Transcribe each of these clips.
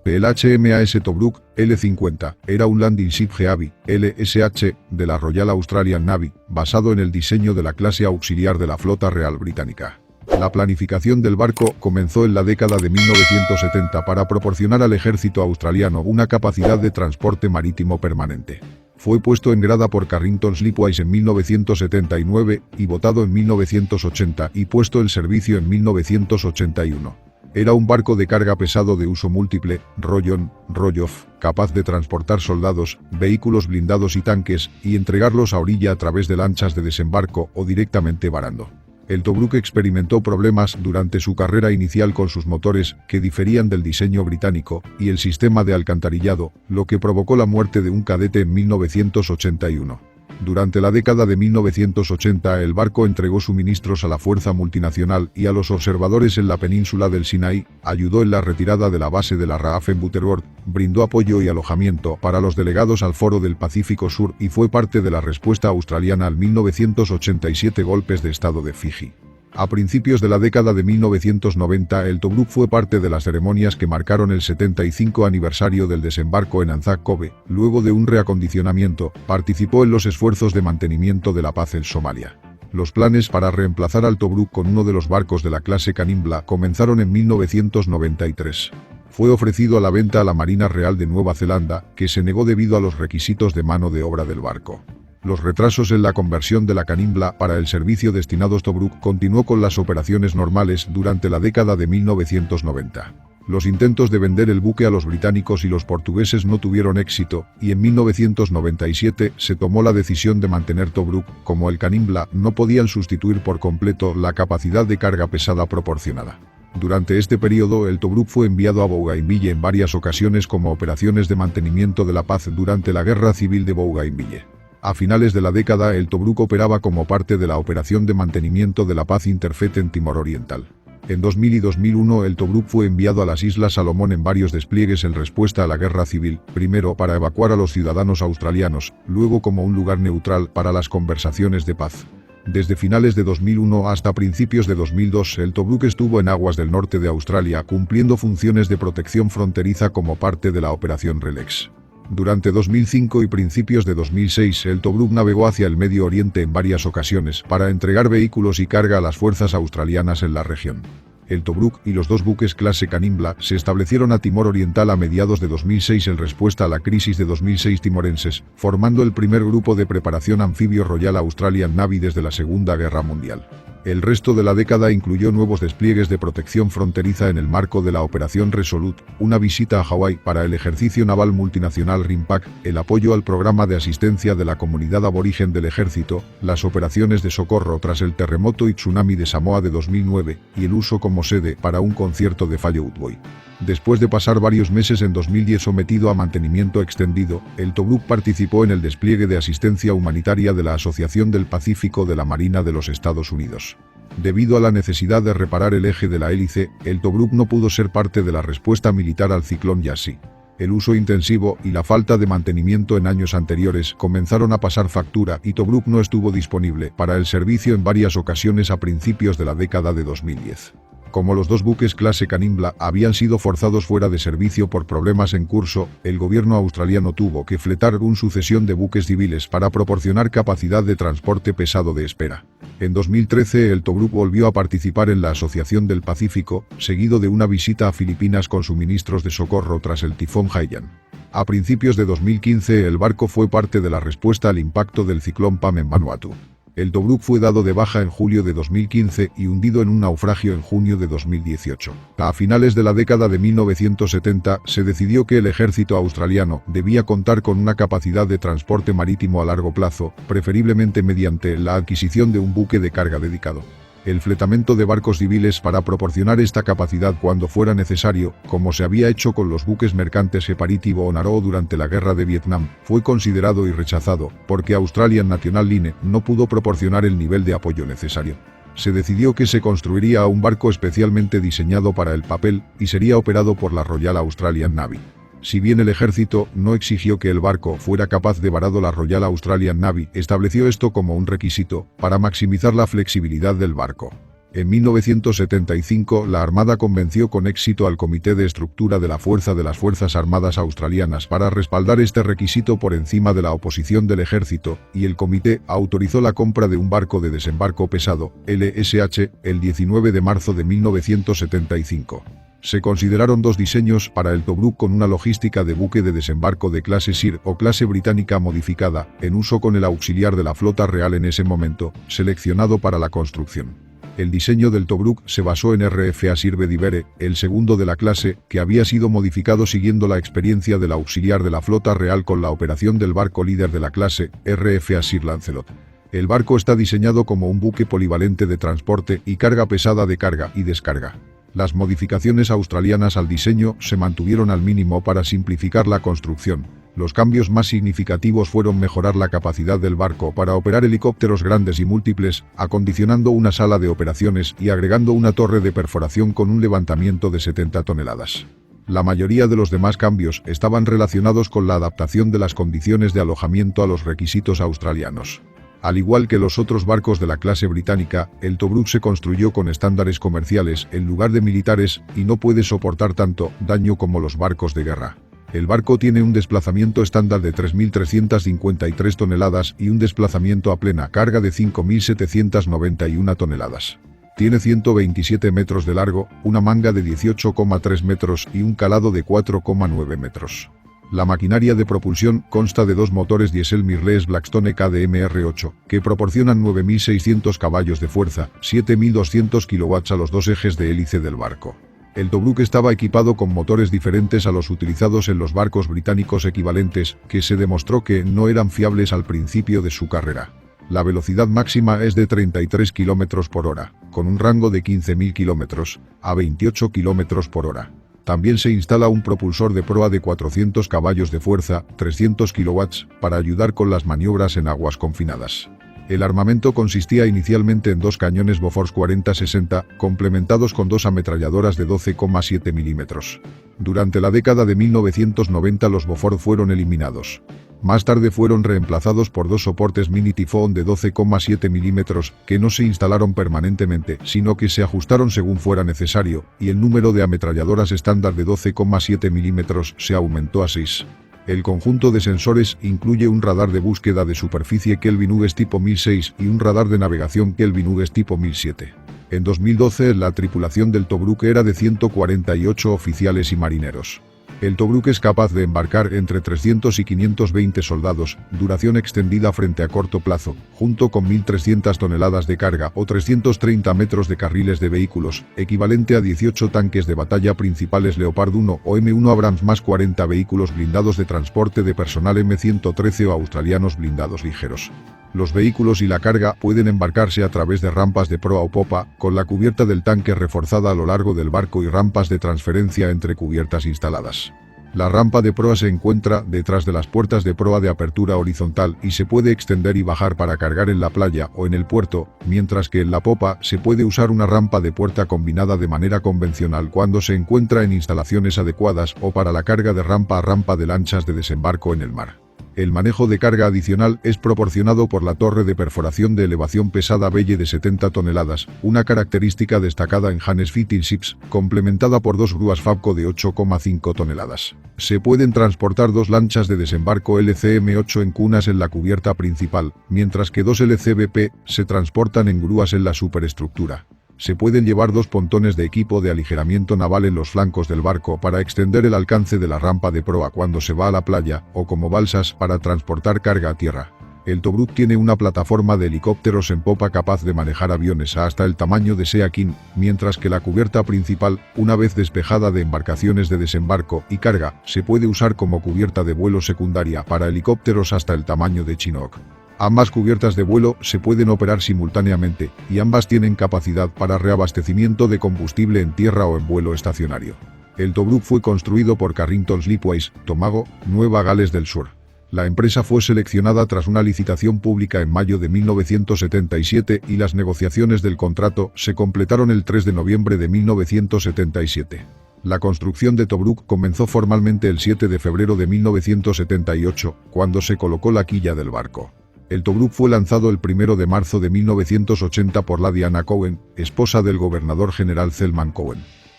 El HMAS Tobruk, L-50, era un Landing Ship Heavy, LSH, de la Royal Australian Navy, basado en el diseño de la clase auxiliar de la Flota Real Británica. La planificación del barco comenzó en la década de 1970 para proporcionar al ejército australiano una capacidad de transporte marítimo permanente. Fue puesto en grada por Carrington Slipwise en 1979 y votado en 1980 y puesto en servicio en 1981. Era un barco de carga pesado de uso múltiple, roll-on, roll-off, capaz de transportar soldados, vehículos blindados y tanques, y entregarlos a orilla a través de lanchas de desembarco o directamente varando. El Tobruk experimentó problemas durante su carrera inicial con sus motores, que diferían del diseño británico, y el sistema de alcantarillado, lo que provocó la muerte de un cadete en 1981. Durante la década de 1980 el barco entregó suministros a la fuerza multinacional y a los observadores en la península del Sinaí, ayudó en la retirada de la base de la RAF en Butterworth, brindó apoyo y alojamiento para los delegados al Foro del Pacífico Sur y fue parte de la respuesta australiana al 1987 golpes de estado de Fiji. A principios de la década de 1990 el Tobruk fue parte de las ceremonias que marcaron el 75 aniversario del desembarco en Anzac Cove. Luego de un reacondicionamiento, participó en los esfuerzos de mantenimiento de la paz en Somalia. Los planes para reemplazar al Tobruk con uno de los barcos de la clase Canimbla comenzaron en 1993. Fue ofrecido a la venta a la Marina Real de Nueva Zelanda, que se negó debido a los requisitos de mano de obra del barco. Los retrasos en la conversión de la Canimbla para el servicio destinados Tobruk continuó con las operaciones normales durante la década de 1990. Los intentos de vender el buque a los británicos y los portugueses no tuvieron éxito, y en 1997 se tomó la decisión de mantener Tobruk, como el Canimbla no podían sustituir por completo la capacidad de carga pesada proporcionada. Durante este periodo el Tobruk fue enviado a Bougainville en varias ocasiones como operaciones de mantenimiento de la paz durante la Guerra Civil de Bougainville. A finales de la década el Tobruk operaba como parte de la operación de mantenimiento de la paz Interfleet en Timor Oriental. En 2000 y 2001 el Tobruk fue enviado a las Islas Salomón en varios despliegues en respuesta a la guerra civil, primero para evacuar a los ciudadanos australianos, luego como un lugar neutral para las conversaciones de paz. Desde finales de 2001 hasta principios de 2002 el Tobruk estuvo en aguas del norte de Australia cumpliendo funciones de protección fronteriza como parte de la Operación Relex. Durante 2005 y principios de 2006 el Tobruk navegó hacia el Medio Oriente en varias ocasiones para entregar vehículos y carga a las fuerzas australianas en la región. El Tobruk y los dos buques clase Canimbla se establecieron a Timor Oriental a mediados de 2006 en respuesta a la crisis de 2006 timorenses, formando el primer grupo de preparación anfibio Royal Australian Navy desde la Segunda Guerra Mundial. El resto de la década incluyó nuevos despliegues de protección fronteriza en el marco de la Operación Resolute, una visita a Hawái para el ejercicio naval multinacional RIMPAC, el apoyo al programa de asistencia de la comunidad aborigen del ejército, las operaciones de socorro tras el terremoto y tsunami de Samoa de 2009, y el uso como sede para un concierto de Fall Out Boy. Después de pasar varios meses en 2010 sometido a mantenimiento extendido, el Tobruk participó en el despliegue de asistencia humanitaria de la Asociación del Pacífico de la Marina de los Estados Unidos. Debido a la necesidad de reparar el eje de la hélice, el Tobruk no pudo ser parte de la respuesta militar al ciclón Yasi. El uso intensivo y la falta de mantenimiento en años anteriores comenzaron a pasar factura y Tobruk no estuvo disponible para el servicio en varias ocasiones a principios de la década de 2010. Como los dos buques clase Canimbla habían sido forzados fuera de servicio por problemas en curso, el gobierno australiano tuvo que fletar una sucesión de buques civiles para proporcionar capacidad de transporte pesado de espera. En 2013 el Tobruk volvió a participar en la Asociación del Pacífico, seguido de una visita a Filipinas con suministros de socorro tras el tifón Haiyan. A principios de 2015 el barco fue parte de la respuesta al impacto del ciclón Pam en Vanuatu. El Tobruk fue dado de baja en julio de 2015 y hundido en un naufragio en junio de 2018. A finales de la década de 1970 se decidió que el ejército australiano debía contar con una capacidad de transporte marítimo a largo plazo, preferiblemente mediante la adquisición de un buque de carga dedicado. El fletamento de barcos civiles para proporcionar esta capacidad cuando fuera necesario, como se había hecho con los buques mercantes Separiti o Narrow durante la Guerra de Vietnam, fue considerado y rechazado, porque Australian National Line no pudo proporcionar el nivel de apoyo necesario. Se decidió que se construiría un barco especialmente diseñado para el papel, y sería operado por la Royal Australian Navy. Si bien el ejército no exigió que el barco fuera capaz de varado, la Royal Australian Navy estableció esto como un requisito para maximizar la flexibilidad del barco. En 1975, la Armada convenció con éxito al Comité de Estructura de la Fuerza de las Fuerzas Armadas Australianas para respaldar este requisito por encima de la oposición del ejército, y el comité autorizó la compra de un barco de desembarco pesado, LSH, el 19 de marzo de 1975. Se consideraron dos diseños para el Tobruk con una logística de buque de desembarco de clase Sir o clase británica modificada, en uso con el auxiliar de la flota real en ese momento, seleccionado para la construcción. El diseño del Tobruk se basó en RFA Sir Bedivere, el segundo de la clase, que había sido modificado siguiendo la experiencia del auxiliar de la flota real con la operación del barco líder de la clase, RFA Sir Lancelot. El barco está diseñado como un buque polivalente de transporte y carga pesada de carga y descarga. Las modificaciones australianas al diseño se mantuvieron al mínimo para simplificar la construcción. Los cambios más significativos fueron mejorar la capacidad del barco para operar helicópteros grandes y múltiples, acondicionando una sala de operaciones y agregando una torre de perforación con un levantamiento de 70 toneladas. La mayoría de los demás cambios estaban relacionados con la adaptación de las condiciones de alojamiento a los requisitos australianos. Al igual que los otros barcos de la clase británica, el Tobruk se construyó con estándares comerciales en lugar de militares y no puede soportar tanto daño como los barcos de guerra. El barco tiene un desplazamiento estándar de 3.353 toneladas y un desplazamiento a plena carga de 5.791 toneladas. Tiene 127 metros de largo, una manga de 18,3 metros y un calado de 4,9 metros. La maquinaria de propulsión consta de dos motores diésel Mirrlees Blackstone KDM-R8, que proporcionan 9.600 caballos de fuerza, 7.200 kW a los dos ejes de hélice del barco. El Tobruk estaba equipado con motores diferentes a los utilizados en los barcos británicos equivalentes, que se demostró que no eran fiables al principio de su carrera. La velocidad máxima es de 33 km por hora, con un rango de 15.000 km a 28 km por hora. También se instala un propulsor de proa de 400 caballos de fuerza, 300 kW, para ayudar con las maniobras en aguas confinadas. El armamento consistía inicialmente en dos cañones Bofors 40-60, complementados con dos ametralladoras de 12,7 mm. Durante la década de 1990 los Bofors fueron eliminados. Más tarde fueron reemplazados por dos soportes Mini Typhoon de 12,7 mm, que no se instalaron permanentemente, sino que se ajustaron según fuera necesario, y el número de ametralladoras estándar de 12,7 mm se aumentó a 6. El conjunto de sensores incluye un radar de búsqueda de superficie Kelvin UGS tipo 1006 y un radar de navegación Kelvin UGS tipo 1007. En 2012 la tripulación del Tobruk era de 148 oficiales y marineros. El Tobruk es capaz de embarcar entre 300 y 520 soldados, duración extendida frente a corto plazo, junto con 1.300 toneladas de carga o 330 metros de carriles de vehículos, equivalente a 18 tanques de batalla principales Leopard 1 o M1 Abrams más 40 vehículos blindados de transporte de personal M113 o australianos blindados ligeros. Los vehículos y la carga pueden embarcarse a través de rampas de proa o popa, con la cubierta del tanque reforzada a lo largo del barco y rampas de transferencia entre cubiertas instaladas. La rampa de proa se encuentra detrás de las puertas de proa de apertura horizontal y se puede extender y bajar para cargar en la playa o en el puerto, mientras que en la popa se puede usar una rampa de puerta combinada de manera convencional cuando se encuentra en instalaciones adecuadas o para la carga de rampa a rampa de lanchas de desembarco en el mar. El manejo de carga adicional es proporcionado por la torre de perforación de elevación pesada Belle de 70 toneladas, una característica destacada en Hannes Fighting Ships, complementada por dos grúas Fabco de 8,5 toneladas. Se pueden transportar dos lanchas de desembarco LCM-8 en cunas en la cubierta principal, mientras que dos LCBP se transportan en grúas en la superestructura. Se pueden llevar dos pontones de equipo de aligeramiento naval en los flancos del barco para extender el alcance de la rampa de proa cuando se va a la playa, o como balsas para transportar carga a tierra. El Tobruk tiene una plataforma de helicópteros en popa capaz de manejar aviones hasta el tamaño de Sea King, mientras que la cubierta principal, una vez despejada de embarcaciones de desembarco y carga, se puede usar como cubierta de vuelo secundaria para helicópteros hasta el tamaño de Chinook. Ambas cubiertas de vuelo se pueden operar simultáneamente, y ambas tienen capacidad para reabastecimiento de combustible en tierra o en vuelo estacionario. El Tobruk fue construido por Carrington Slipways, Tomago, Nueva Gales del Sur. La empresa fue seleccionada tras una licitación pública en mayo de 1977 y las negociaciones del contrato se completaron el 3 de noviembre de 1977. La construcción de Tobruk comenzó formalmente el 7 de febrero de 1978, cuando se colocó la quilla del barco. El Tobruk fue lanzado el 1 de marzo de 1980 por la Diana Cohen, esposa del gobernador general Zelman Cohen.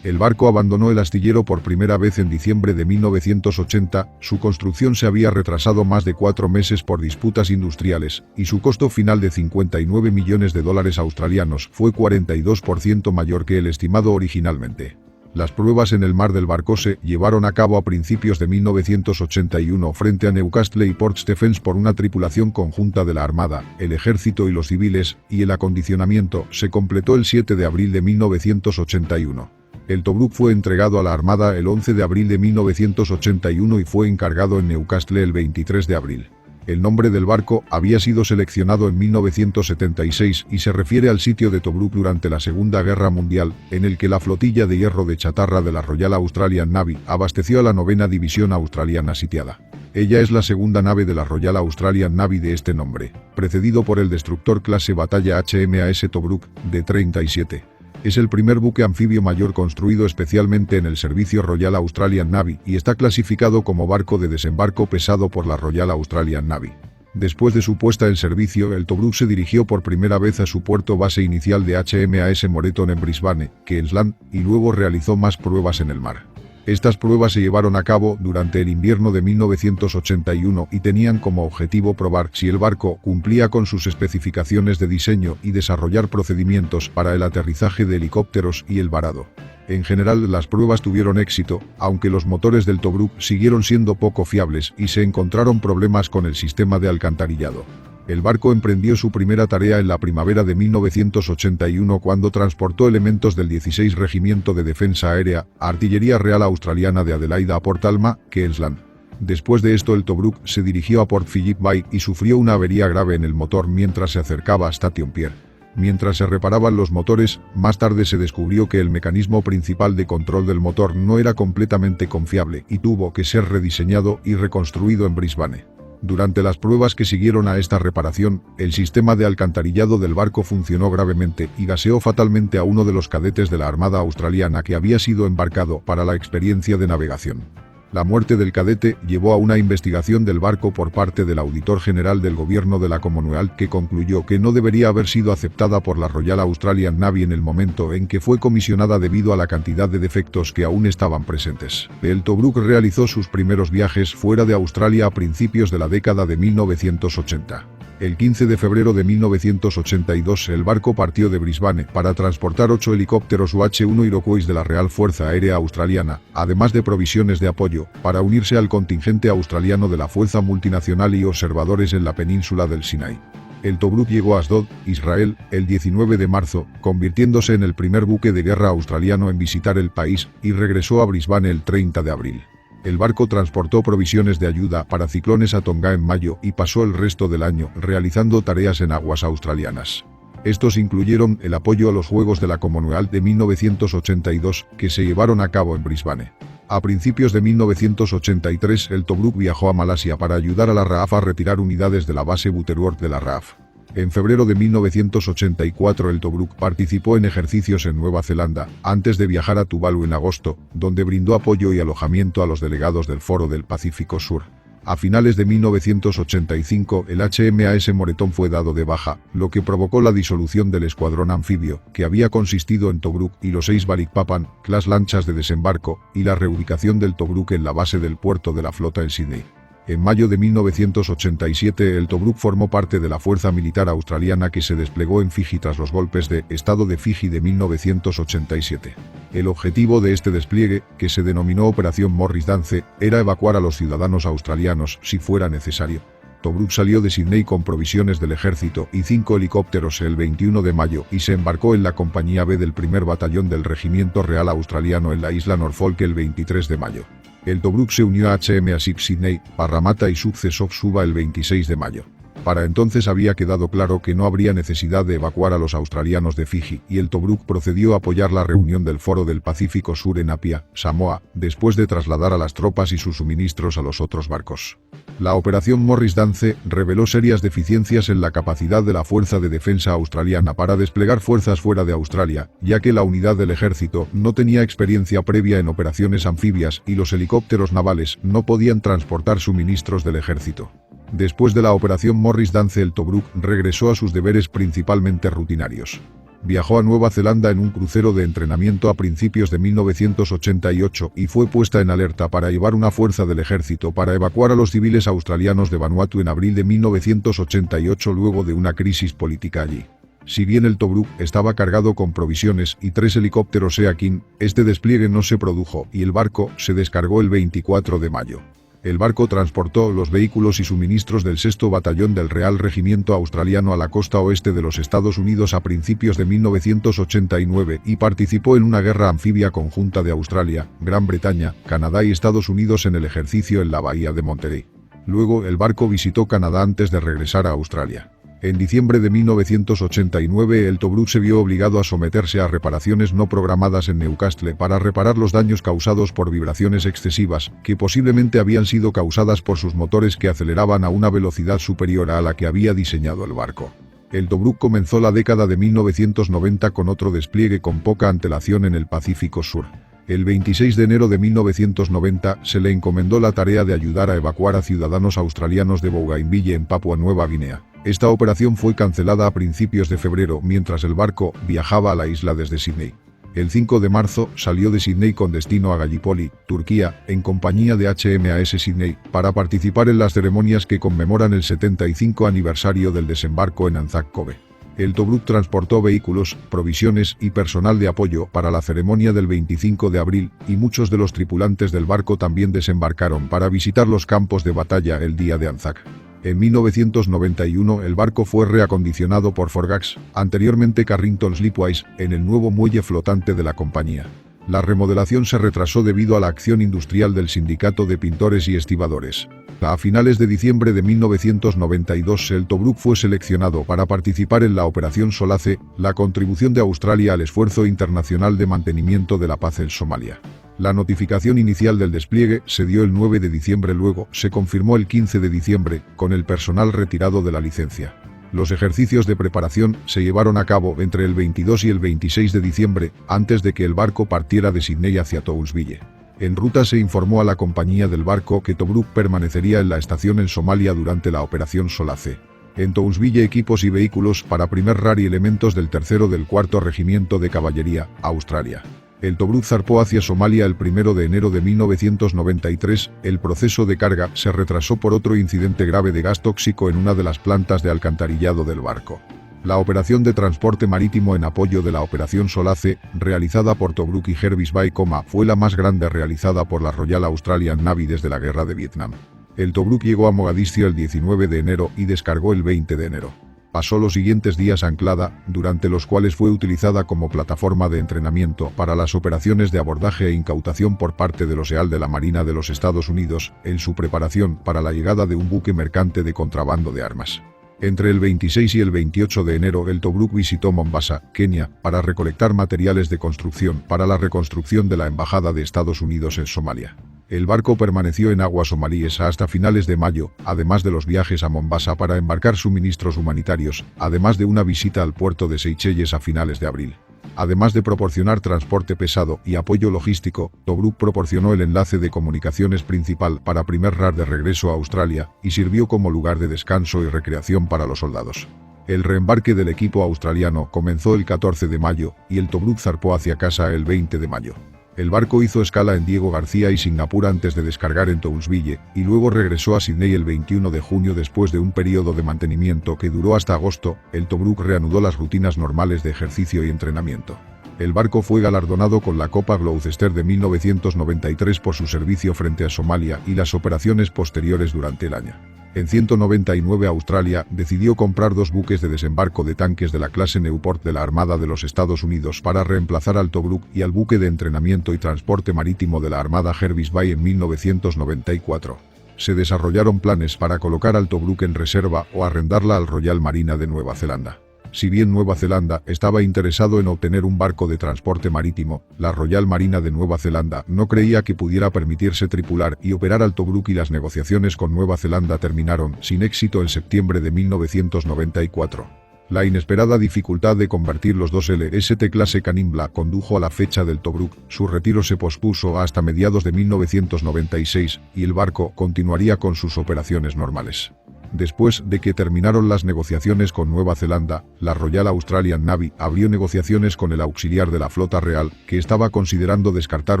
El barco abandonó el astillero por primera vez en diciembre de 1980, su construcción se había retrasado más de 4 meses por disputas industriales, y su costo final de 59 millones de dólares australianos fue 42% mayor que el estimado originalmente. Las pruebas en el mar del barco se llevaron a cabo a principios de 1981 frente a Newcastle y Port Stephens por una tripulación conjunta de la Armada, el Ejército y los civiles, y el acondicionamiento se completó el 7 de abril de 1981. El Tobruk fue entregado a la Armada el 11 de abril de 1981 y fue encargado en Newcastle el 23 de abril. El nombre del barco había sido seleccionado en 1976 y se refiere al sitio de Tobruk durante la Segunda Guerra Mundial, en el que la flotilla de hierro de chatarra de la Royal Australian Navy abasteció a la 9ª División Australiana sitiada. Ella es la segunda nave de la Royal Australian Navy de este nombre, precedido por el destructor clase Batalla HMAS Tobruk, de 37. Es el primer buque anfibio mayor construido especialmente en el servicio Royal Australian Navy y está clasificado como barco de desembarco pesado por la Royal Australian Navy. Después de su puesta en servicio, el Tobruk se dirigió por primera vez a su puerto base inicial de HMAS Moreton en Brisbane, Queensland, y luego realizó más pruebas en el mar. Estas pruebas se llevaron a cabo durante el invierno de 1981 y tenían como objetivo probar si el barco cumplía con sus especificaciones de diseño y desarrollar procedimientos para el aterrizaje de helicópteros y el varado. En general, las pruebas tuvieron éxito, aunque los motores del Tobruk siguieron siendo poco fiables y se encontraron problemas con el sistema de alcantarillado. El barco emprendió su primera tarea en la primavera de 1981 cuando transportó elementos del 16 Regimiento de Defensa Aérea, Artillería Real Australiana de Adelaida a Port Alma, Queensland. Después de esto el Tobruk se dirigió a Port Phillip Bay y sufrió una avería grave en el motor mientras se acercaba a Station Pier. Mientras se reparaban los motores, más tarde se descubrió que el mecanismo principal de control del motor no era completamente confiable y tuvo que ser rediseñado y reconstruido en Brisbane. Durante las pruebas que siguieron a esta reparación, el sistema de alcantarillado del barco funcionó gravemente y gaseó fatalmente a uno de los cadetes de la Armada Australiana que había sido embarcado para la experiencia de navegación. La muerte del cadete llevó a una investigación del barco por parte del auditor general del gobierno de la Commonwealth que concluyó que no debería haber sido aceptada por la Royal Australian Navy en el momento en que fue comisionada debido a la cantidad de defectos que aún estaban presentes. El Tobruk realizó sus primeros viajes fuera de Australia a principios de la década de 1980. El 15 de febrero de 1982 el barco partió de Brisbane para transportar 8 helicópteros UH-1 Iroquois de la Real Fuerza Aérea Australiana, además de provisiones de apoyo, para unirse al contingente australiano de la Fuerza Multinacional y observadores en la península del Sinai. El Tobruk llegó a Asdod, Israel, el 19 de marzo, convirtiéndose en el primer buque de guerra australiano en visitar el país, y regresó a Brisbane el 30 de abril. El barco transportó provisiones de ayuda para ciclones a Tonga en mayo y pasó el resto del año realizando tareas en aguas australianas. Estos incluyeron el apoyo a los Juegos de la Commonwealth de 1982 que se llevaron a cabo en Brisbane. A principios de 1983 el Tobruk viajó a Malasia para ayudar a la RAAF a retirar unidades de la base Butterworth de la RAAF. En febrero de 1984 el Tobruk participó en ejercicios en Nueva Zelanda, antes de viajar a Tuvalu en agosto, donde brindó apoyo y alojamiento a los delegados del Foro del Pacífico Sur. A finales de 1985 el HMAS Moreton fue dado de baja, lo que provocó la disolución del escuadrón anfibio, que había consistido en Tobruk y los 6 Balikpapan, class lanchas de desembarco, y la reubicación del Tobruk en la base del puerto de la flota en Sydney. En mayo de 1987 el Tobruk formó parte de la fuerza militar australiana que se desplegó en Fiji tras los golpes de Estado de Fiji de 1987. El objetivo de este despliegue, que se denominó Operación Morris Dance, era evacuar a los ciudadanos australianos si fuera necesario. Tobruk salió de Sydney con provisiones del ejército y 5 helicópteros el 21 de mayo y se embarcó en la Compañía B del primer batallón del Regimiento Real Australiano en la isla Norfolk el 23 de mayo. El Tobruk se unió a HMAS Sydney, Parramatta y Success of Suva el 26 de mayo. Para entonces había quedado claro que no habría necesidad de evacuar a los australianos de Fiji, y el Tobruk procedió a apoyar la reunión del Foro del Pacífico Sur en Apia, Samoa, después de trasladar a las tropas y sus suministros a los otros barcos. La operación Morris Dance reveló serias deficiencias en la capacidad de la Fuerza de Defensa Australiana para desplegar fuerzas fuera de Australia, ya que la unidad del ejército no tenía experiencia previa en operaciones anfibias y los helicópteros navales no podían transportar suministros del ejército. Después de la operación Morris Dance, el Tobruk regresó a sus deberes principalmente rutinarios. Viajó a Nueva Zelanda en un crucero de entrenamiento a principios de 1988 y fue puesta en alerta para llevar una fuerza del ejército para evacuar a los civiles australianos de Vanuatu en abril de 1988 luego de una crisis política allí. Si bien el Tobruk estaba cargado con provisiones y 3 helicópteros Sea King, este despliegue no se produjo y el barco se descargó el 24 de mayo. El barco transportó los vehículos y suministros del 6º Batallón del Real Regimiento Australiano a la costa oeste de los Estados Unidos a principios de 1989 y participó en una guerra anfibia conjunta de Australia, Gran Bretaña, Canadá y Estados Unidos en el ejercicio en la bahía de Monterey. Luego el barco visitó Canadá antes de regresar a Australia. En diciembre de 1989 el Tobruk se vio obligado a someterse a reparaciones no programadas en Newcastle para reparar los daños causados por vibraciones excesivas, que posiblemente habían sido causadas por sus motores que aceleraban a una velocidad superior a la que había diseñado el barco. El Tobruk comenzó la década de 1990 con otro despliegue con poca antelación en el Pacífico Sur. El 26 de enero de 1990 se le encomendó la tarea de ayudar a evacuar a ciudadanos australianos de Bougainville en Papua Nueva Guinea. Esta operación fue cancelada a principios de febrero mientras el barco viajaba a la isla desde Sídney. El 5 de marzo salió de Sídney con destino a Gallipoli, Turquía, en compañía de HMAS Sídney, para participar en las ceremonias que conmemoran el 75 aniversario del desembarco en Anzac Cove. El Tobruk transportó vehículos, provisiones y personal de apoyo para la ceremonia del 25 de abril, y muchos de los tripulantes del barco también desembarcaron para visitar los campos de batalla el día de Anzac. En 1991 el barco fue reacondicionado por Forgax, anteriormente Carrington Slipwise, en el nuevo muelle flotante de la compañía. La remodelación se retrasó debido a la acción industrial del Sindicato de Pintores y Estibadores. A finales de diciembre de 1992 el Tobruk fue seleccionado para participar en la Operación Solace, la contribución de Australia al esfuerzo internacional de mantenimiento de la paz en Somalia. La notificación inicial del despliegue se dio el 9 de diciembre, luego se confirmó el 15 de diciembre, con el personal retirado de la licencia. Los ejercicios de preparación se llevaron a cabo entre el 22 y el 26 de diciembre, antes de que el barco partiera de Sídney hacia Townsville. En ruta se informó a la compañía del barco que Tobruk permanecería en la estación en Somalia durante la Operación Solace. En Townsville equipos y vehículos para primer RAR y elementos del 3º del 4º Regimiento de Caballería, Australia. El Tobruk zarpó hacia Somalia el 1 de enero de 1993, el proceso de carga se retrasó por otro incidente grave de gas tóxico en una de las plantas de alcantarillado del barco. La operación de transporte marítimo en apoyo de la Operación Solace, realizada por Tobruk y Jervis Bay, fue la más grande realizada por la Royal Australian Navy desde la Guerra de Vietnam. El Tobruk llegó a Mogadiscio el 19 de enero y descargó el 20 de enero. Pasó los siguientes días anclada, durante los cuales fue utilizada como plataforma de entrenamiento para las operaciones de abordaje e incautación por parte de los EAL de la Marina de los Estados Unidos, en su preparación para la llegada de un buque mercante de contrabando de armas. Entre el 26 y el 28 de enero el Tobruk visitó Mombasa, Kenia, para recolectar materiales de construcción para la reconstrucción de la Embajada de Estados Unidos en Somalia. El barco permaneció en aguas somalíes hasta finales de mayo, además de los viajes a Mombasa para embarcar suministros humanitarios, además de una visita al puerto de Seychelles a finales de abril. Además de proporcionar transporte pesado y apoyo logístico, Tobruk proporcionó el enlace de comunicaciones principal para primer RAR de regreso a Australia y sirvió como lugar de descanso y recreación para los soldados. El reembarque del equipo australiano comenzó el 14 de mayo y el Tobruk zarpó hacia casa el 20 de mayo. El barco hizo escala en Diego García y Singapur antes de descargar en Townsville, y luego regresó a Sídney el 21 de junio después de un periodo de mantenimiento que duró hasta agosto. El Tobruk reanudó las rutinas normales de ejercicio y entrenamiento. El barco fue galardonado con la Copa Gloucester de 1993 por su servicio frente a Somalia y las operaciones posteriores durante el año. En 199 Australia decidió comprar 2 buques de desembarco de tanques de la clase Newport de la Armada de los Estados Unidos para reemplazar al Tobruk y al buque de entrenamiento y transporte marítimo de la Armada Jervis Bay en 1994. Se desarrollaron planes para colocar al Tobruk en reserva o arrendarla al Royal Marina de Nueva Zelanda. Si bien Nueva Zelanda estaba interesado en obtener un barco de transporte marítimo, la Royal Marina de Nueva Zelanda no creía que pudiera permitirse tripular y operar al Tobruk, y las negociaciones con Nueva Zelanda terminaron sin éxito en septiembre de 1994. La inesperada dificultad de convertir los 2 LST clase Canimbla condujo a la fecha del Tobruk. Su retiro se pospuso hasta mediados de 1996 y el barco continuaría con sus operaciones normales. Después de que terminaron las negociaciones con Nueva Zelanda, la Royal Australian Navy abrió negociaciones con el auxiliar de la flota real, que estaba considerando descartar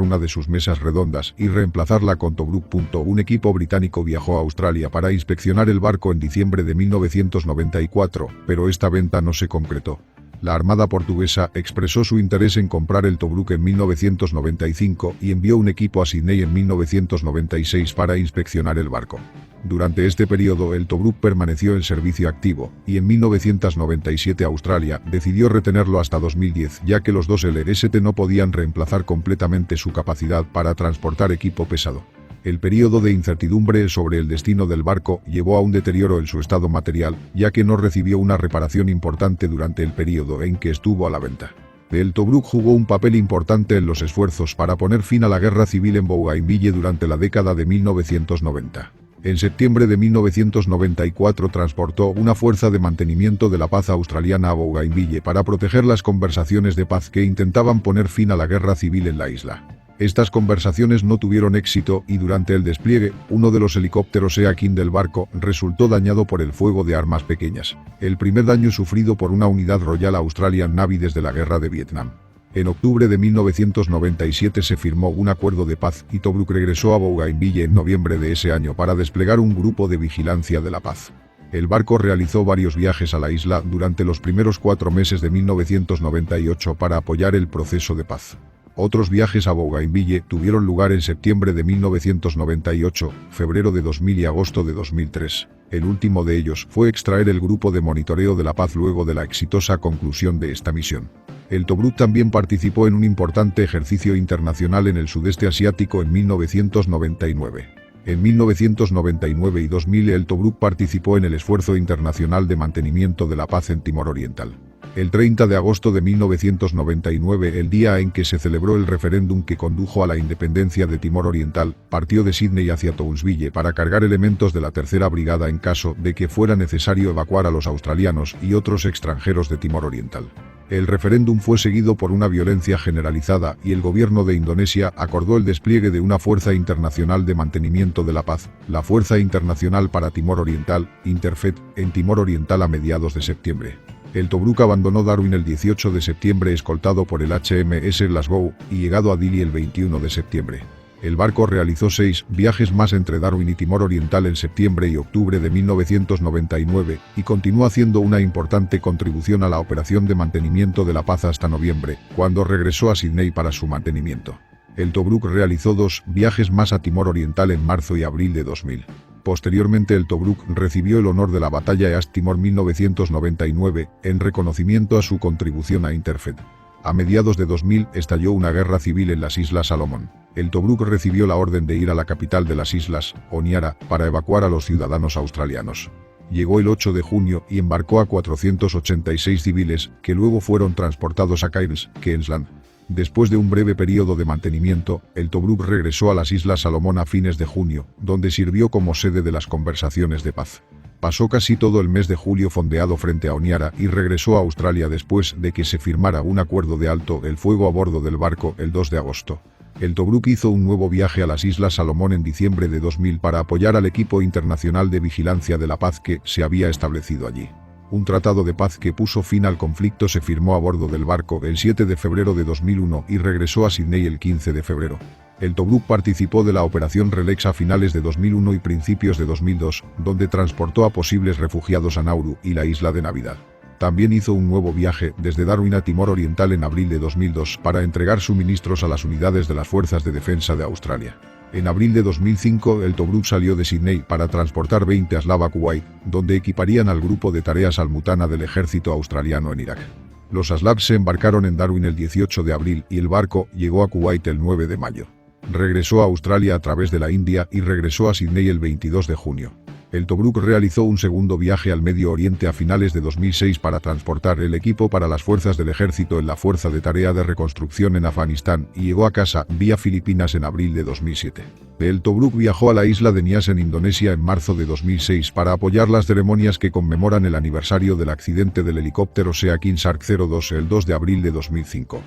una de sus mesas redondas y reemplazarla con Tobruk. Un equipo británico viajó a Australia para inspeccionar el barco en diciembre de 1994, pero esta venta no se concretó. La Armada portuguesa expresó su interés en comprar el Tobruk en 1995 y envió un equipo a Sydney en 1996 para inspeccionar el barco. Durante este periodo el Tobruk permaneció en servicio activo, y en 1997 Australia decidió retenerlo hasta 2010, ya que los dos LST no podían reemplazar completamente su capacidad para transportar equipo pesado. El periodo de incertidumbre sobre el destino del barco llevó a un deterioro en su estado material, ya que no recibió una reparación importante durante el periodo en que estuvo a la venta. El Tobruk jugó un papel importante en los esfuerzos para poner fin a la guerra civil en Bougainville durante la década de 1990. En septiembre de 1994 transportó una fuerza de mantenimiento de la paz australiana a Bougainville para proteger las conversaciones de paz que intentaban poner fin a la guerra civil en la isla. Estas conversaciones no tuvieron éxito y durante el despliegue, uno de los helicópteros Sea King del barco resultó dañado por el fuego de armas pequeñas, el primer daño sufrido por una unidad Royal Australian Navy desde la guerra de Vietnam. En octubre de 1997 se firmó un acuerdo de paz y Tobruk regresó a Bougainville en noviembre de ese año para desplegar un grupo de vigilancia de la paz. El barco realizó varios viajes a la isla durante los primeros 4 meses de 1998 para apoyar el proceso de paz. Otros viajes a Bougainville tuvieron lugar en septiembre de 1998, febrero de 2000 y agosto de 2003. El último de ellos fue extraer el grupo de monitoreo de la paz luego de la exitosa conclusión de esta misión. El Tobruk también participó en un importante ejercicio internacional en el sudeste asiático en 1999. En 1999 y 2000 el Tobruk participó en el esfuerzo internacional de mantenimiento de la paz en Timor Oriental. El 30 de agosto de 1999, el día en que se celebró el referéndum que condujo a la independencia de Timor Oriental, partió de Sydney hacia Townsville para cargar elementos de la tercera brigada en caso de que fuera necesario evacuar a los australianos y otros extranjeros de Timor Oriental. El referéndum fue seguido por una violencia generalizada y el gobierno de Indonesia acordó el despliegue de una Fuerza Internacional de Mantenimiento de la Paz, la Fuerza Internacional para Timor Oriental, Interfet, en Timor Oriental a mediados de septiembre. El Tobruk abandonó Darwin el 18 de septiembre escoltado por el HMS Glasgow y llegado a Dili el 21 de septiembre. El barco realizó 6 viajes más entre Darwin y Timor Oriental en septiembre y octubre de 1999 y continuó haciendo una importante contribución a la operación de mantenimiento de la paz hasta noviembre, cuando regresó a Sydney para su mantenimiento. El Tobruk realizó 2 viajes más a Timor Oriental en marzo y abril de 2000. Posteriormente el Tobruk recibió el honor de la batalla de East Timor 1999 en reconocimiento a su contribución a Interfet. A mediados de 2000 estalló una guerra civil en las Islas Salomón. El Tobruk recibió la orden de ir a la capital de las islas, Honiara, para evacuar a los ciudadanos australianos. Llegó el 8 de junio y embarcó a 486 civiles, que luego fueron transportados a Cairns, Queensland. Después de un breve periodo de mantenimiento, el Tobruk regresó a las Islas Salomón a fines de junio, donde sirvió como sede de las conversaciones de paz. Pasó casi todo el mes de julio fondeado frente a Honiara y regresó a Australia después de que se firmara un acuerdo de alto el fuego a bordo del barco el 2 de agosto. El Tobruk hizo un nuevo viaje a las Islas Salomón en diciembre de 2000 para apoyar al equipo internacional de vigilancia de la paz que se había establecido allí. Un tratado de paz que puso fin al conflicto se firmó a bordo del barco el 7 de febrero de 2001 y regresó a Sydney el 15 de febrero. El Tobruk participó de la Operación Relax a finales de 2001 y principios de 2002, donde transportó a posibles refugiados a Nauru y la isla de Navidad. También hizo un nuevo viaje desde Darwin a Timor Oriental en abril de 2002 para entregar suministros a las unidades de las Fuerzas de Defensa de Australia. En abril de 2005 el Tobruk salió de Sydney para transportar 20 aslav a Kuwait, donde equiparían al grupo de tareas Al-Mutana del ejército australiano en Irak. Los aslavs se embarcaron en Darwin el 18 de abril y el barco llegó a Kuwait el 9 de mayo. Regresó a Australia a través de la India y regresó a Sydney el 22 de junio. El Tobruk realizó un segundo viaje al Medio Oriente a finales de 2006 para transportar el equipo para las fuerzas del ejército en la Fuerza de Tarea de Reconstrucción en Afganistán y llegó a casa vía Filipinas en abril de 2007. El Tobruk viajó a la isla de Nias en Indonesia en marzo de 2006 para apoyar las ceremonias que conmemoran el aniversario del accidente del helicóptero Sea King Shark 02 el 2 de abril de 2005.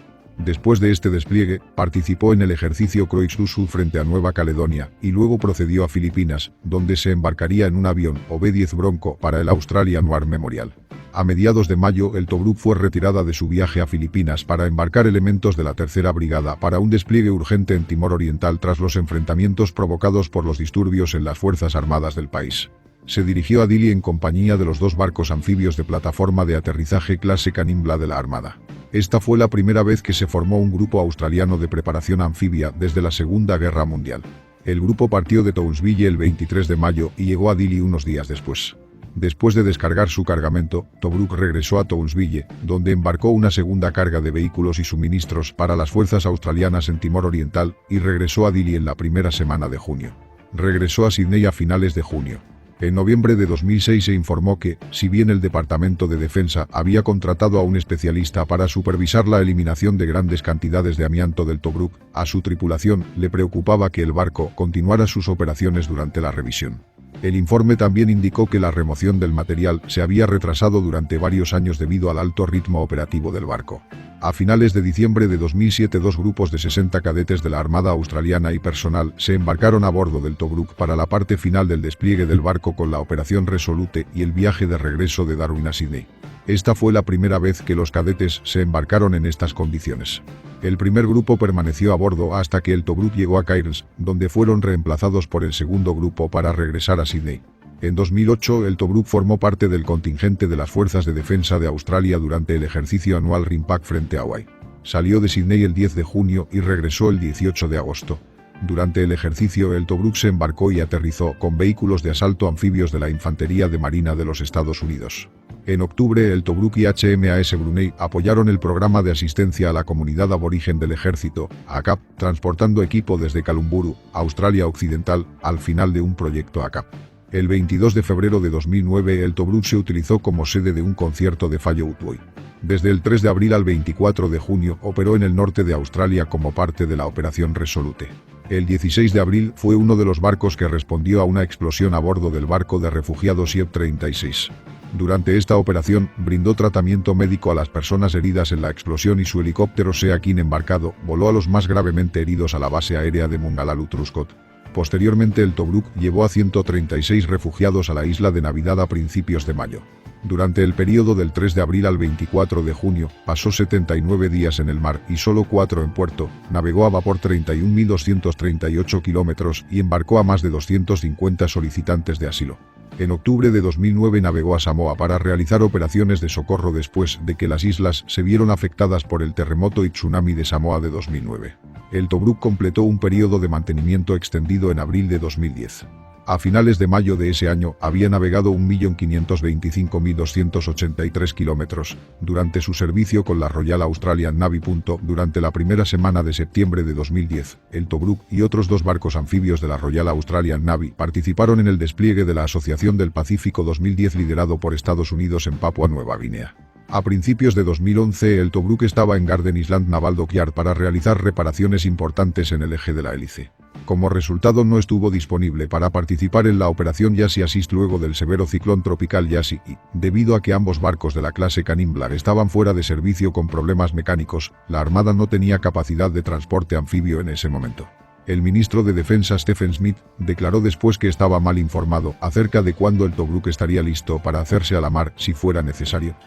Después de este despliegue, participó en el ejercicio Croix-du-Sud frente a Nueva Caledonia, y luego procedió a Filipinas, donde se embarcaría en un avión OB-10 Bronco para el Australian War Memorial. A mediados de mayo, el Tobruk fue retirada de su viaje a Filipinas para embarcar elementos de la Tercera Brigada para un despliegue urgente en Timor Oriental tras los enfrentamientos provocados por los disturbios en las Fuerzas Armadas del país. Se dirigió a Dili en compañía de los dos barcos anfibios de plataforma de aterrizaje clase Canimbla de la Armada. Esta fue la primera vez que se formó un grupo australiano de preparación anfibia desde la Segunda Guerra Mundial. El grupo partió de Townsville el 23 de mayo y llegó a Dili unos días después. Después de descargar su cargamento, Tobruk regresó a Townsville, donde embarcó una segunda carga de vehículos y suministros para las fuerzas australianas en Timor Oriental, y regresó a Dili en la primera semana de junio. Regresó a Sydney a finales de junio. En noviembre de 2006 se informó que, si bien el Departamento de Defensa había contratado a un especialista para supervisar la eliminación de grandes cantidades de amianto del Tobruk, a su tripulación le preocupaba que el barco continuara sus operaciones durante la revisión. El informe también indicó que la remoción del material se había retrasado durante varios años debido al alto ritmo operativo del barco. A finales de diciembre de 2007, dos grupos de 60 cadetes de la Armada Australiana y personal se embarcaron a bordo del Tobruk para la parte final del despliegue del barco con la Operación Resolute y el viaje de regreso de Darwin a Sydney. Esta fue la primera vez que los cadetes se embarcaron en estas condiciones. El primer grupo permaneció a bordo hasta que el Tobruk llegó a Cairns, donde fueron reemplazados por el segundo grupo para regresar a Sydney. En 2008, el Tobruk formó parte del contingente de las Fuerzas de Defensa de Australia durante el ejercicio anual RIMPAC frente a Hawaii. Salió de Sydney el 10 de junio y regresó el 18 de agosto. Durante el ejercicio, el Tobruk se embarcó y aterrizó con vehículos de asalto anfibios de la Infantería de Marina de los Estados Unidos. En octubre, el Tobruk y HMAS Brunei apoyaron el programa de asistencia a la comunidad aborigen del ejército, ACAP, transportando equipo desde Kalumburu, Australia Occidental, al final de un proyecto ACAP. El 22 de febrero de 2009, el Tobruk se utilizó como sede de un concierto de Fallo Utwoy. Desde el 3 de abril al 24 de junio, operó en el norte de Australia como parte de la Operación Resolute. El 16 de abril fue uno de los barcos que respondió a una explosión a bordo del barco de refugiados IEP 36. Durante esta operación, brindó tratamiento médico a las personas heridas en la explosión y su helicóptero Sea King embarcado voló a los más gravemente heridos a la base aérea de Mungalalu Truscott. Posteriormente, el Tobruk llevó a 136 refugiados a la isla de Navidad a principios de mayo. Durante el periodo del 3 de abril al 24 de junio, pasó 79 días en el mar y solo 4 en puerto, navegó a vapor 31.238 kilómetros y embarcó a más de 250 solicitantes de asilo. En octubre de 2009 navegó a Samoa para realizar operaciones de socorro después de que las islas se vieron afectadas por el terremoto y tsunami de Samoa de 2009. El Tobruk completó un periodo de mantenimiento extendido en abril de 2010. A finales de mayo de ese año, había navegado 1.525.283 kilómetros durante su servicio con la Royal Australian Navy. Durante la primera semana de septiembre de 2010, el Tobruk y otros dos barcos anfibios de la Royal Australian Navy participaron en el despliegue de la Asociación del Pacífico 2010 liderado por Estados Unidos en Papua Nueva Guinea. A principios de 2011, el Tobruk estaba en Garden Island Naval Dockyard para realizar reparaciones importantes en el eje de la hélice. Como resultado, no estuvo disponible para participar en la operación Yasi Assist luego del severo ciclón tropical Yasi y, debido a que ambos barcos de la clase Canimbla estaban fuera de servicio con problemas mecánicos, la Armada no tenía capacidad de transporte anfibio en ese momento. El ministro de Defensa Stephen Smith declaró después que estaba mal informado acerca de cuándo el Tobruk estaría listo para hacerse a la mar si fuera necesario.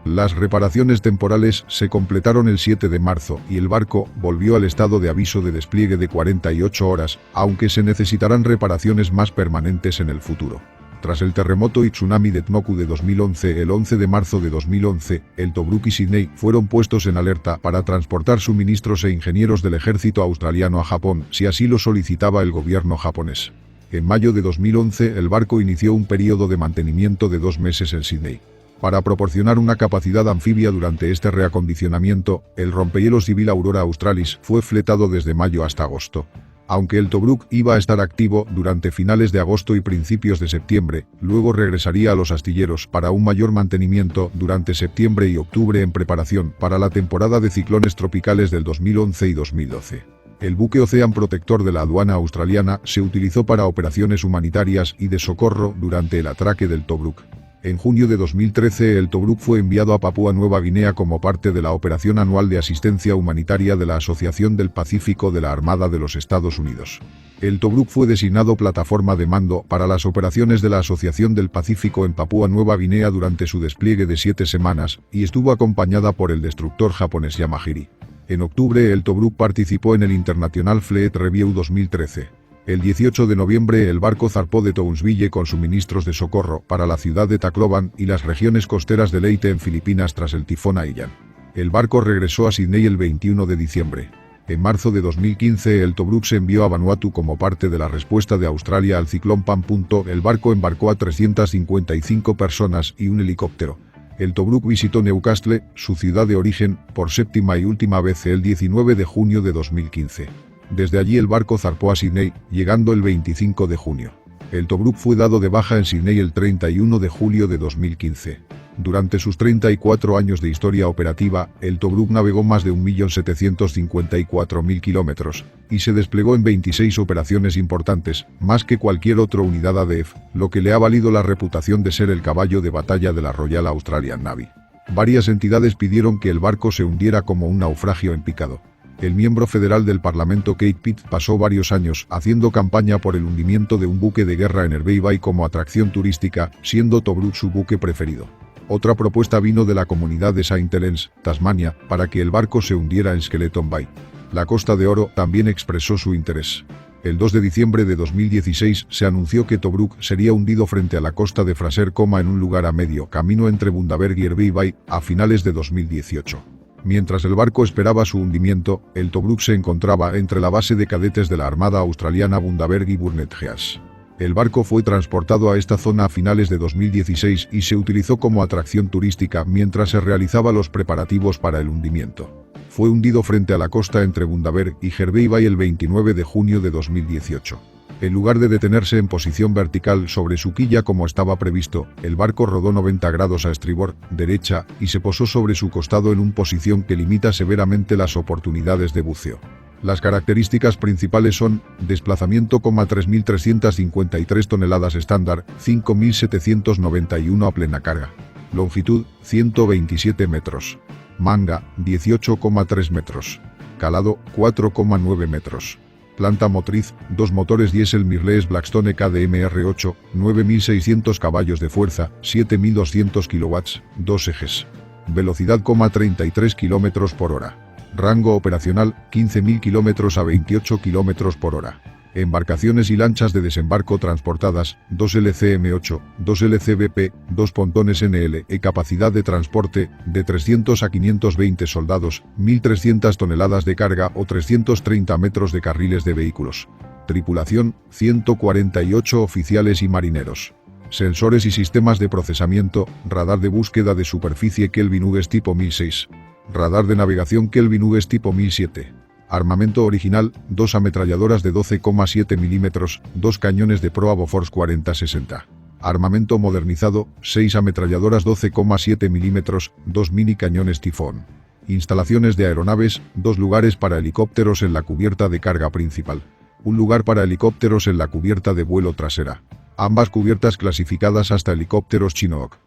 Las reparaciones temporales se completaron el 7 de marzo y el barco volvió al estado de aviso de despliegue de 48 horas, aunque se necesitarán reparaciones más permanentes en el futuro. Tras el terremoto y tsunami de Tmoku de 2011, el 11 de marzo de 2011, el Tobruk y Sydney fueron puestos en alerta para transportar suministros e ingenieros del ejército australiano a Japón, si así lo solicitaba el gobierno japonés. En mayo de 2011, el barco inició un periodo de mantenimiento de 2 meses en Sydney. Para proporcionar una capacidad anfibia durante este reacondicionamiento, el rompehielos Civil Aurora Australis fue fletado desde mayo hasta agosto. Aunque el Tobruk iba a estar activo durante finales de agosto y principios de septiembre, luego regresaría a los astilleros para un mayor mantenimiento durante septiembre y octubre en preparación para la temporada de ciclones tropicales del 2011 y 2012. El buque Ocean Protector de la aduana australiana se utilizó para operaciones humanitarias y de socorro durante el atraque del Tobruk. En junio de 2013 el Tobruk fue enviado a Papúa Nueva Guinea como parte de la operación anual de asistencia humanitaria de la Asociación del Pacífico de la Armada de los Estados Unidos. El Tobruk fue designado plataforma de mando para las operaciones de la Asociación del Pacífico en Papúa Nueva Guinea durante su despliegue de 7 semanas y estuvo acompañada por el destructor japonés Yamahiri. En octubre el Tobruk participó en el International Fleet Review 2013. El 18 de noviembre el barco zarpó de Townsville con suministros de socorro para la ciudad de Tacloban y las regiones costeras de Leyte en Filipinas tras el tifón Haiyan. El barco regresó a Sydney el 21 de diciembre. En marzo de 2015 el Tobruk se envió a Vanuatu como parte de la respuesta de Australia al ciclón Pam. El barco embarcó a 355 personas y un helicóptero. El Tobruk visitó Newcastle, su ciudad de origen, por séptima y última vez el 19 de junio de 2015. Desde allí el barco zarpó a Sydney, llegando el 25 de junio. El Tobruk fue dado de baja en Sydney el 31 de julio de 2015. Durante sus 34 años de historia operativa, el Tobruk navegó más de 1.754.000 kilómetros, y se desplegó en 26 operaciones importantes, más que cualquier otra unidad ADF, lo que le ha valido la reputación de ser el caballo de batalla de la Royal Australian Navy. Varias entidades pidieron que el barco se hundiera como un naufragio en picado. El miembro federal del Parlamento Kate Pitt pasó varios años haciendo campaña por el hundimiento de un buque de guerra en Hervey Bay como atracción turística, siendo Tobruk su buque preferido. Otra propuesta vino de la comunidad de St. Helens, Tasmania, para que el barco se hundiera en Skeleton Bay. La Costa de Oro también expresó su interés. El 2 de diciembre de 2016 se anunció que Tobruk sería hundido frente a la costa de Fraser, en un lugar a medio camino entre Bundaberg y Hervey Bay, a finales de 2018. Mientras el barco esperaba su hundimiento, el Tobruk se encontraba entre la base de cadetes de la Armada Australiana Bundaberg y Burnett Heas. El barco fue transportado a esta zona a finales de 2016 y se utilizó como atracción turística mientras se realizaban los preparativos para el hundimiento. Fue hundido frente a la costa entre Bundaberg y Hervey Bay el 29 de junio de 2018. En lugar de detenerse en posición vertical sobre su quilla como estaba previsto, el barco rodó 90 grados a estribor, derecha, y se posó sobre su costado en una posición que limita severamente las oportunidades de buceo. Las características principales son: desplazamiento, 3.353 toneladas estándar, 5.791 a plena carga. Longitud, 127 metros. Manga, 18,3 metros. Calado, 4,9 metros. Planta motriz, 2 motores diésel Mirrlees Blackstone KDM-R8, 9.600 caballos de fuerza, 7.200 kilowatts, 2 ejes. Velocidad, 33 km por hora. Rango operacional, 15.000 km a 28 km por hora. Embarcaciones y lanchas de desembarco transportadas, 2 LCM8, 2 LCBP, 2 pontones NL, capacidad de transporte, de 300 a 520 soldados, 1.300 toneladas de carga o 330 metros de carriles de vehículos. Tripulación, 148 oficiales y marineros. Sensores y sistemas de procesamiento, radar de búsqueda de superficie Kelvin Hughes tipo 1006. Radar de navegación Kelvin Hughes tipo 1007. Armamento original, 2 ametralladoras de 12,7 mm, 2 cañones de proa Bofors 40-60. Armamento modernizado, 6 ametralladoras 12,7 mm, 2 mini cañones tifón. Instalaciones de aeronaves, 2 lugares para helicópteros en la cubierta de carga principal. Un lugar para helicópteros en la cubierta de vuelo trasera. Ambas cubiertas clasificadas hasta helicópteros Chinook.